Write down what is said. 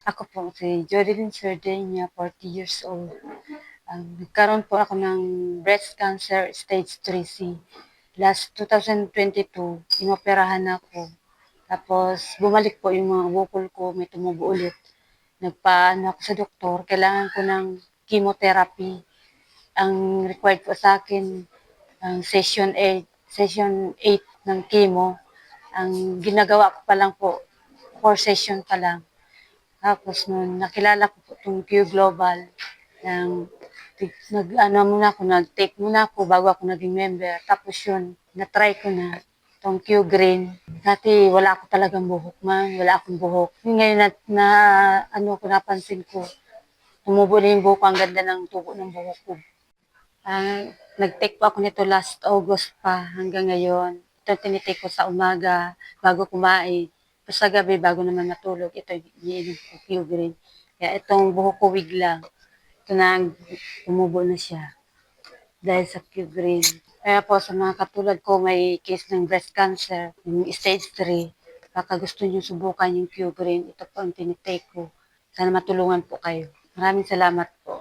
Ako po si Jodeline Sardenia, 40 years old. Nagkaroon po ako ng breast cancer stage 3C. Last 2022, inoperahan ako. Tapos bumalik po yung mga bukol ko, may tumubo ulit. Nagpaano ako sa doktor, kailangan ko ng chemotherapy. Ang required po sa akin, ang session 8 ng chemo. Ang ginagawa ko pa lang po, 4 session pa lang. Tapos nun, nakilala ko po itong Q Global. Ng, nag-take muna ako bago ako naging member. Tapos yun, na-try ko na itong Q Green. Dati wala ako talagang buhok man, wala akong buhok. Yung ngayon napansin ko, tumubo na yung buhok ko, ang ganda ng tubo ng buhok ko. Nag-take po ako nito last August pa hanggang ngayon. Ito tinitake ko sa umaga, bago kumain. Tapos sa gabi, bago naman matulog, ito iniinom ko, Q-Green. Kaya itong buhok ko wiglang, ito na, tumubo na siya dahil sa Q-Green. Kaya po sa mga katulad ko may case ng breast cancer, yung stage 3, baka gusto nyo subukan yung Q-Green, ito po ang tinitake ko. Sana matulungan po kayo. Maraming salamat po.